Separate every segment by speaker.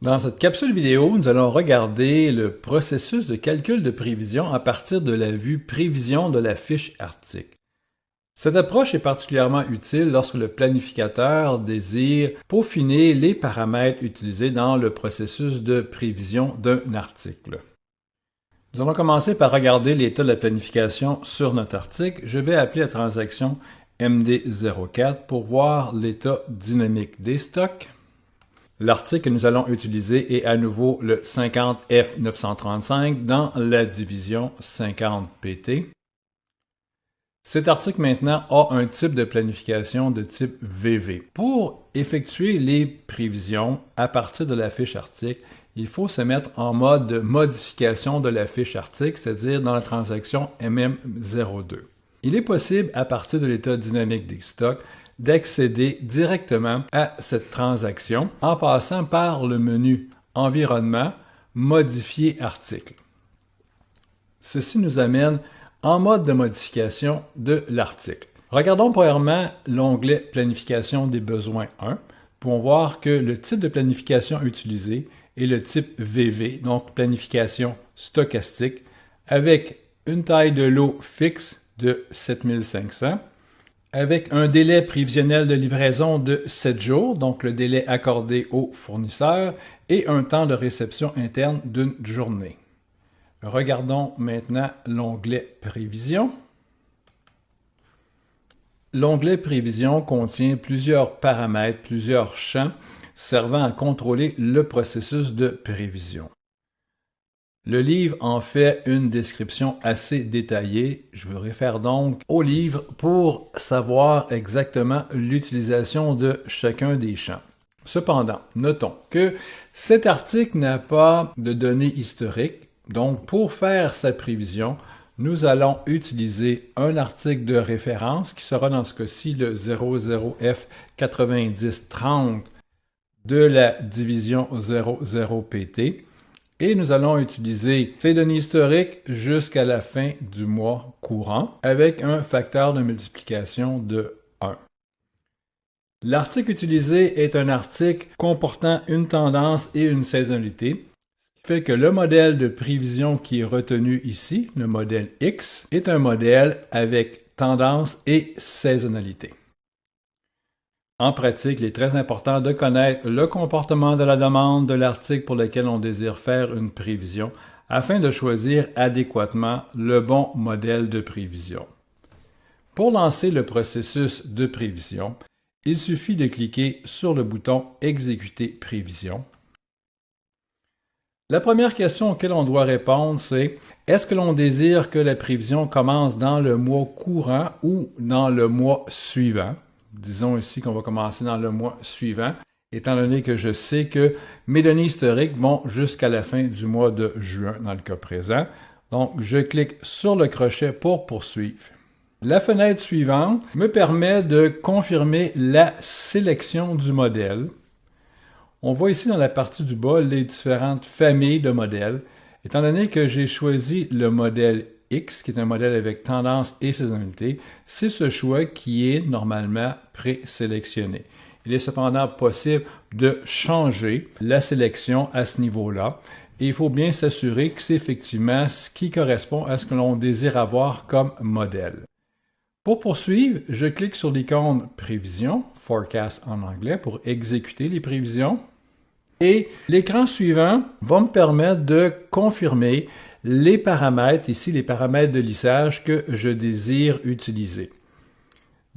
Speaker 1: Dans cette capsule vidéo, nous allons regarder le processus de calcul de prévision à partir de la vue prévision de la fiche article. Cette approche est particulièrement utile lorsque le planificateur désire peaufiner les paramètres utilisés dans le processus de prévision d'un article. Nous allons commencer par regarder l'état de la planification sur notre article. Je vais appeler la transaction MD04 pour voir l'état dynamique des stocks. L'article que nous allons utiliser est à nouveau le 50F935 dans la division 50PT. Cet article maintenant a un type de planification de type VV. Pour effectuer les prévisions à partir de la fiche article, il faut se mettre en mode de modification de la fiche article, c'est-à-dire dans la transaction MM02. Il est possible, à partir de l'état dynamique des stocks, d'accéder directement à cette transaction en passant par le menu Environnement, Modifier article. Ceci nous amène en mode de modification de l'article. Regardons premièrement l'onglet Planification des besoins 1 pour voir que le type de planification utilisé est le type VV, donc planification stochastique, avec une taille de lot fixe de 7500, avec un délai prévisionnel de livraison de 7 jours, donc le délai accordé au fournisseur, et un temps de réception interne d'une journée. Regardons maintenant l'onglet Prévision. L'onglet Prévision contient plusieurs paramètres, plusieurs champs servant à contrôler le processus de prévision. Le livre en fait une description assez détaillée. Je vous réfère donc au livre pour savoir exactement l'utilisation de chacun des champs. Cependant, notons que cet article n'a pas de données historiques. Donc, pour faire sa prévision, nous allons utiliser un article de référence qui sera dans ce cas-ci le 00F9030 de la division 00PT. Et nous allons utiliser ces données historiques jusqu'à la fin du mois courant avec un facteur de multiplication de 1. L'article utilisé est un article comportant une tendance et une saisonnalité, ce qui fait que le modèle de prévision qui est retenu ici, le modèle X, est un modèle avec tendance et saisonnalité. En pratique, il est très important de connaître le comportement de la demande de l'article pour lequel on désire faire une prévision afin de choisir adéquatement le bon modèle de prévision. Pour lancer le processus de prévision, il suffit de cliquer sur le bouton « Exécuter prévision ». La première question auquel on doit répondre, c'est est-ce que l'on désire que la prévision commence dans le mois courant ou dans le mois suivant? Disons ici qu'on va commencer dans le mois suivant, étant donné que je sais que mes données historiques vont jusqu'à la fin du mois de juin dans le cas présent. Donc, je clique sur le crochet pour poursuivre. La fenêtre suivante me permet de confirmer la sélection du modèle. On voit ici dans la partie du bas les différentes familles de modèles. Étant donné que j'ai choisi le modèle X, qui est un modèle avec tendance et saisonnalité, c'est ce choix qui est normalement présélectionné. Il est cependant possible de changer la sélection à ce niveau-là. Et il faut bien s'assurer que c'est effectivement ce qui correspond à ce que l'on désire avoir comme modèle. Pour poursuivre, je clique sur l'icône Prévision, Forecast en anglais, pour exécuter les prévisions. Et l'écran suivant va me permettre de confirmer les paramètres, ici les paramètres de lissage que je désire utiliser.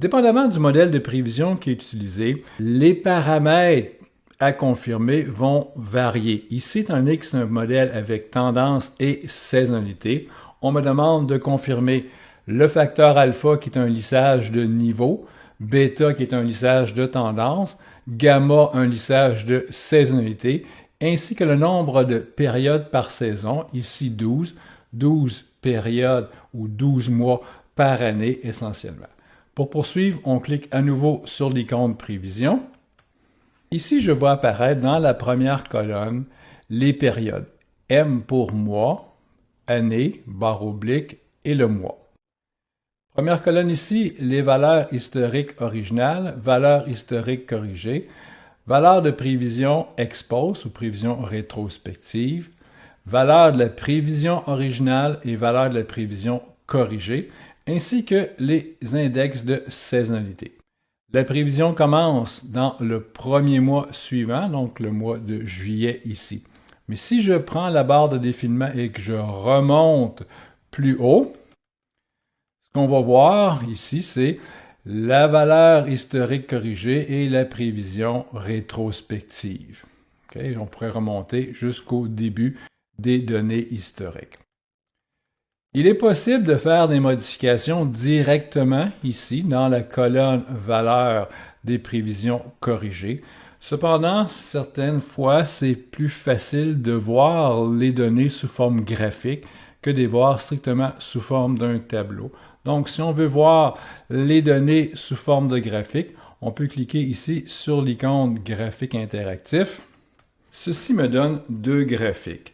Speaker 1: Dépendamment du modèle de prévision qui est utilisé, les paramètres à confirmer vont varier. Ici, étant donné que c'est un modèle avec tendance et saisonnalité, on me demande de confirmer le facteur alpha qui est un lissage de niveau, bêta qui est un lissage de tendance, gamma un lissage de saisonnalité, ainsi que le nombre de périodes par saison, ici 12 périodes ou 12 mois par année essentiellement. Pour poursuivre, on clique à nouveau sur l'icône Prévision. Ici, je vois apparaître dans la première colonne les périodes. M pour mois, année, barre oblique et le mois. Première colonne ici, les valeurs historiques originales, valeurs historiques corrigées. valeur de prévision ex post ou prévision rétrospective, valeur de la prévision originale et valeur de la prévision corrigée, ainsi que les index de saisonnalité. La prévision commence dans le premier mois suivant, donc le mois de juillet ici. Mais si je prends la barre de défilement et que je remonte plus haut, ce qu'on va voir ici, c'est la valeur historique corrigée et la prévision rétrospective. Okay? On pourrait remonter jusqu'au début des données historiques. Il est possible de faire des modifications directement ici dans la colonne valeur des prévisions corrigées. Cependant, certaines fois, c'est plus facile de voir les données sous forme graphique que de les voir strictement sous forme d'un tableau. Donc, si on veut voir les données sous forme de graphique, on peut cliquer ici sur l'icône graphique interactif. Ceci me donne deux graphiques.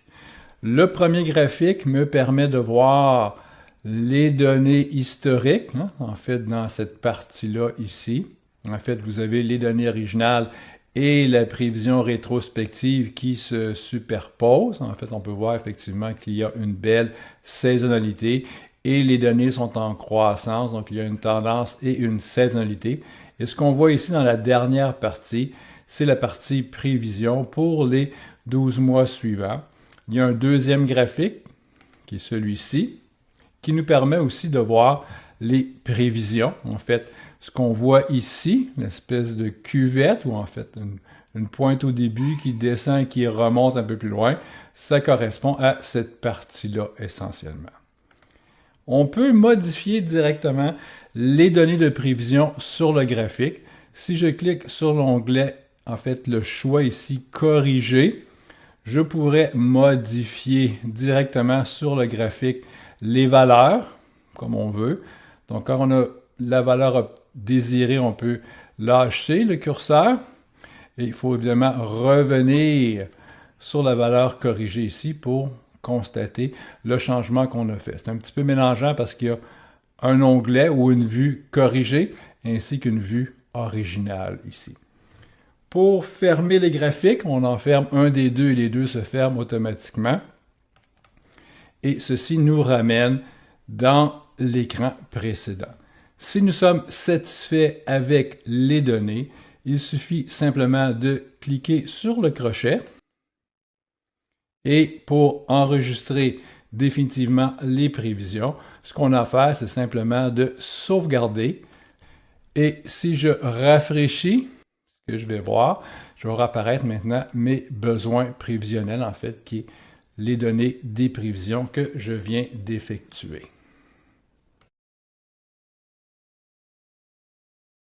Speaker 1: Le premier graphique me permet de voir les données historiques, hein, en fait, dans cette partie-là ici. En fait, vous avez les données originales et la prévision rétrospective qui se superposent. En fait, on peut voir effectivement qu'il y a une belle saisonnalité et les données sont en croissance, donc il y a une tendance et une saisonnalité. Et ce qu'on voit ici dans la dernière partie, c'est la partie prévision pour les 12 mois suivants. Il y a un deuxième graphique, qui est celui-ci, qui nous permet aussi de voir les prévisions. En fait, ce qu'on voit ici, une espèce de cuvette, ou en fait une pointe au début qui descend et qui remonte un peu plus loin, ça correspond à cette partie-là essentiellement. On peut modifier directement les données de prévision sur le graphique. Si je clique sur l'onglet, en fait, le choix ici, corriger, je pourrais modifier directement sur le graphique les valeurs, comme on veut. Donc, quand on a la valeur désirée, on peut lâcher le curseur. Et il faut évidemment revenir sur la valeur corrigée ici pour constater le changement qu'on a fait. C'est un petit peu mélangeant parce qu'il y a un onglet ou une vue corrigée ainsi qu'une vue originale ici. Pour fermer les graphiques, on en ferme un des deux et les deux se ferment automatiquement. Et ceci nous ramène dans l'écran précédent. Si nous sommes satisfaits avec les données, il suffit simplement de cliquer sur le crochet. Et pour enregistrer définitivement les prévisions, ce qu'on a à faire, c'est simplement de sauvegarder. Et si je rafraîchis, que je vais voir, je vais apparaître maintenant mes besoins prévisionnels, en fait, qui est les données des prévisions que je viens d'effectuer.